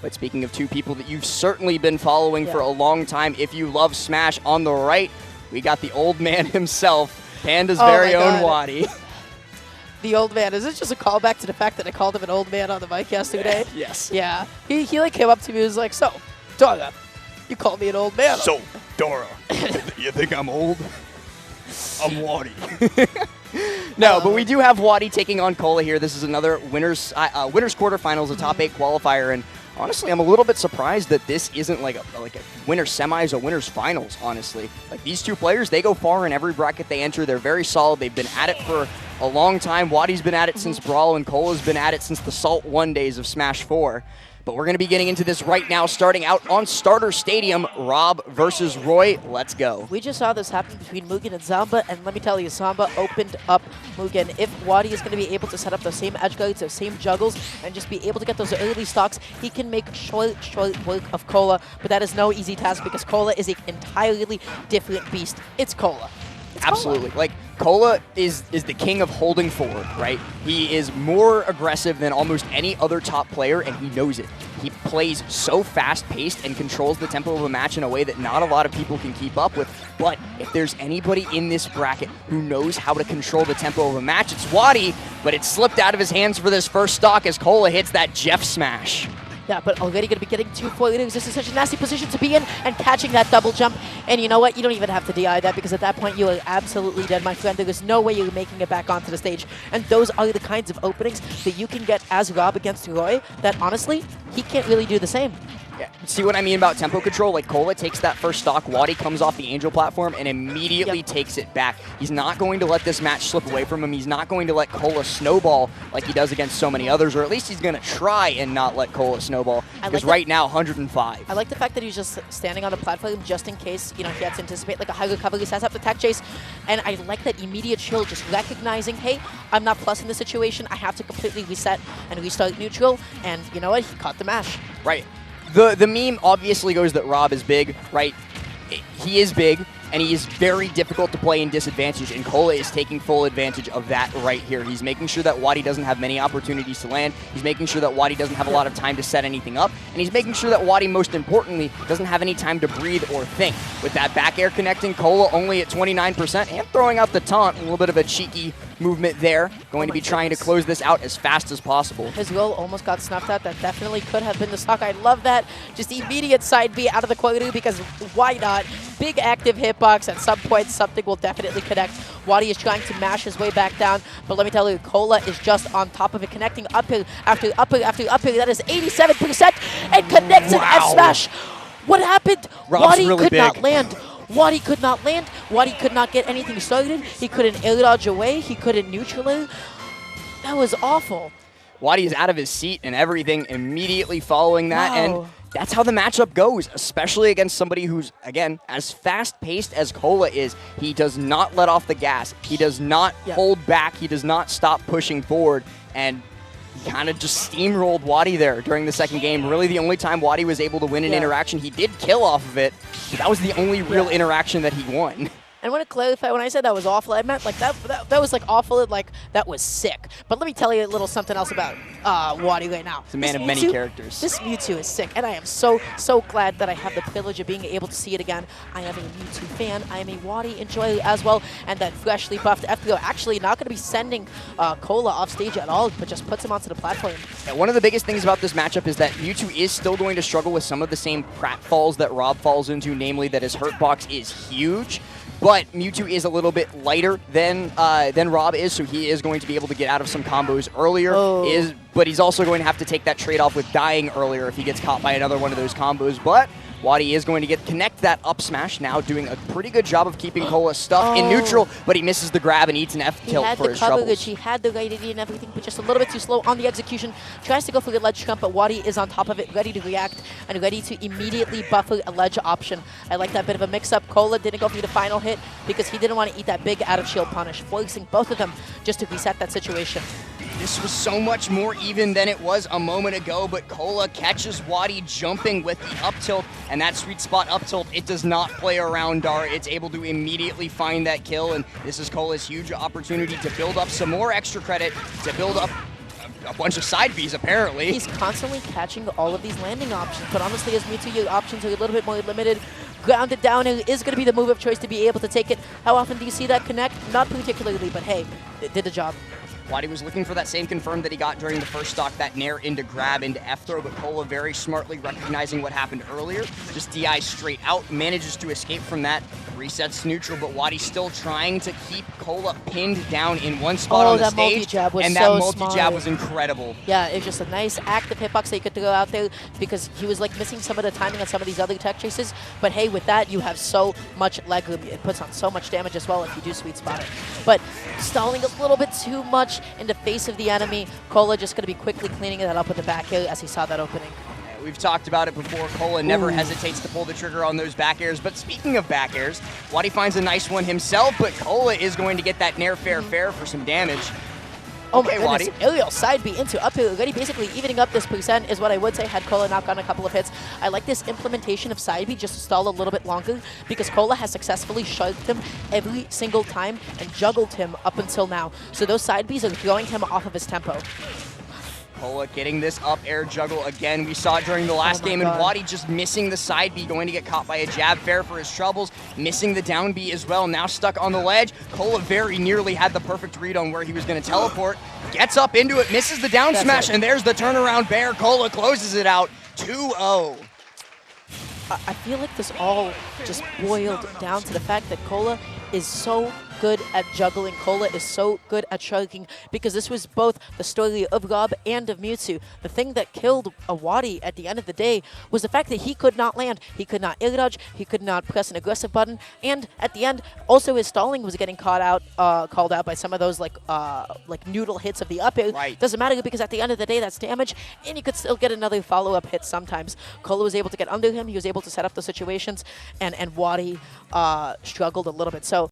But speaking of two people that you've certainly been following for a long time, if you love Smash, on the right, we got the old man himself, Panda's very own WADI. The old man. Is this just a callback to the fact that I called him an old man on the mic yesterday? Yes. Yeah. He like came up to me and was like, so, Dora, you called me an old man. So, Dora, you think I'm old? I'm WADI. No, but we do have WADI taking on KOLA here. This is another winners quarterfinals, a top 8 qualifier, and honestly, I'm a little bit surprised that this isn't like a winners semis or winners finals, honestly. Like, these two players, they go far in every bracket they enter. They're very solid. They've been at it for a long time. WADI's been at it since Brawl, and KOLA's been at it since the Salt 1 days of Smash 4. But we're going to be getting into this right now, starting out on Starter Stadium, Rob versus Roy. Let's go. We just saw this happen between Mugen and Zamba, and let me tell you, Zamba opened up Mugen. If WADI is going to be able to set up those same edge guards, those same juggles, and just be able to get those early stocks, he can make short work of KOLA, but that is no easy task because KOLA is an entirely different beast. It's KOLA. Absolutely. Like, KOLA is the king of holding forward, right? He is more aggressive than almost any other top player, and he knows it. He plays so fast-paced and controls the tempo of a match in a way that not a lot of people can keep up with. But if there's anybody in this bracket who knows how to control the tempo of a match, it's WADI, but it slipped out of his hands for this first stock as KOLA hits that Jeff smash. Yeah, but already going to be getting 2 4-leaders. This is such a nasty position to be in, and catching that double jump. And you know what? You don't even have to DI that, because at that point you are absolutely dead, my friend. There is no way you're making it back onto the stage. And those are the kinds of openings that you can get as Rob against Roy that, honestly, he can't really do the same. Yeah. See what I mean about tempo control? Like, KOLA takes that first stock, WADI comes off the Angel platform and immediately takes it back. He's not going to let this match slip away from him. He's not going to let KOLA snowball like he does against so many others, or at least he's going to try and not let KOLA snowball, because right now, 105. I like the fact that he's just standing on the platform just in case, you know, he has to anticipate like a high recovery, sets up the tech chase, and I like that immediate chill, just recognizing, hey, I'm not plus in the situation, I have to completely reset and restart neutral, and you know what, he caught the mash. Right. The meme obviously goes that Rob is big, right? He is big, and he is very difficult to play in disadvantage, and KOLA is taking full advantage of that right here. He's making sure that WADI doesn't have many opportunities to land. He's making sure that WADI doesn't have a lot of time to set anything up, and he's making sure that WADI, most importantly, doesn't have any time to breathe or think. With that back air connecting, KOLA only at 29%, and throwing out the taunt, a little bit of a cheeky movement there. Going to be trying to close this out as fast as possible. His roll almost got snuffed out. That definitely could have been the stock. I love that. Just immediate side B out of the quality, because why not? Big active hitbox. At some point, something will definitely connect. WADI is trying to mash his way back down, but let me tell you, KOLA is just on top of it, connecting uphill after uphill after uphill. That is 87%, and connects an F smash. What happened? WADI could not land. WADI could not land. WADI could not get anything started. He couldn't air dodge away. He couldn't neutralize. That was awful. WADI is out of his seat and everything immediately following that. And that's how the matchup goes, especially against somebody who's, again, as fast-paced as KOLA is. He does not let off the gas. He does not hold back. He does not stop pushing forward. And he kind of just steamrolled WADI there during the second game. Really the only time WADI was able to win an interaction. He did kill off of it, but that was the only real interaction that he won. And I want to clarify, when I said that was awful, I meant like that was like awful, like that was sick. But let me tell you a little something else about WADI right now. He's a man of many characters. This Mewtwo is sick, and I am so glad that I have the privilege of being able to see it again. I am a Mewtwo fan. I am a WADI enjoyer as well, and that freshly buffed FPO actually not going to be sending KOLA off stage at all, but just puts him onto the platform. Yeah, one of the biggest things about this matchup is that Mewtwo is still going to struggle with some of the same pratfalls that Rob falls into, namely that his hurt box is huge. But Mewtwo is a little bit lighter than Rob is, so he is going to be able to get out of some combos earlier. But he's also going to have to take that trade-off with dying earlier if he gets caught by another one of those combos. But WADI is going to connect that up smash now, doing a pretty good job of keeping KOLA stuck in neutral, but he misses the grab and eats an F tilt for his troubles. He had the right idea and everything, but just a little bit too slow on the execution. Tries to go for the ledge jump, but WADI is on top of it, ready to react and ready to immediately buffer a ledge option. I like that bit of a mix-up. KOLA didn't go for the final hit because he didn't want to eat that big out-of-shield punish, forcing both of them just to reset that situation. This was so much more even than it was a moment ago, but KOLA catches WADI jumping with the up tilt, and that sweet spot up tilt, it does not play around Dart. It's able to immediately find that kill, and this is KOLA's huge opportunity to build up some more extra credit, to build up a bunch of side Bs, apparently. He's constantly catching all of these landing options, but honestly, as Mewtwo, your options are a little bit more limited. Grounded down is going to be the move of choice to be able to take it. How often do you see that connect? Not particularly, but hey, it did the job. WADI was looking for that same confirm that he got during the first stock, that nair into grab into F throw, but KOLA very smartly recognizing what happened earlier, just DI straight out, manages to escape from that, resets to neutral, but WADI still trying to keep KOLA pinned down in one spot on the stage, multi-jab was and that multi-jab was incredible. Yeah, it was just a nice active hitbox that you could throw out there because he was like missing some of the timing on some of these other tech chases, but hey, with that, you have so much leg room. It puts on so much damage as well if you do sweet spot it. But stalling a little bit too much in the face of the enemy. KOLA just going to be quickly cleaning that up with the back air as he saw that opening. We've talked about it before. KOLA never hesitates to pull the trigger on those back airs. But speaking of back airs, WADI finds a nice one himself, but KOLA is going to get that nair fair for some damage. Oh my goodness, aerial side B into up air already, basically evening up this percent is what I would say had KOLA not gotten a couple of hits. I like this implementation of side B just to stall a little bit longer because KOLA has successfully shoved him every single time and juggled him up until now. So those side Bs are throwing him off of his tempo. KOLA getting this up air juggle again. We saw it during the last game, and WADI just missing the side B, going to get caught by a jab fair for his troubles, missing the down B as well, now stuck on the ledge. KOLA very nearly had the perfect read on where he was going to teleport, gets up into it, misses the down smash, and there's the turnaround bear. KOLA closes it out 2-0. I feel like this all just boiled down to the fact that KOLA is so good at juggling. KOLA is so good at choking because this was both the story of Rob and of Mewtwo. The thing that killed WADI at the end of the day was the fact that he could not land. He could not air dodge. He could not press an aggressive button. And at the end, also his stalling was getting called out by some of those like noodle hits of the up air. Right. Doesn't matter because at the end of the day, that's damage, and you could still get another follow-up hit sometimes. KOLA was able to get under him. He was able to set up the situations, and WADI struggled a little bit. So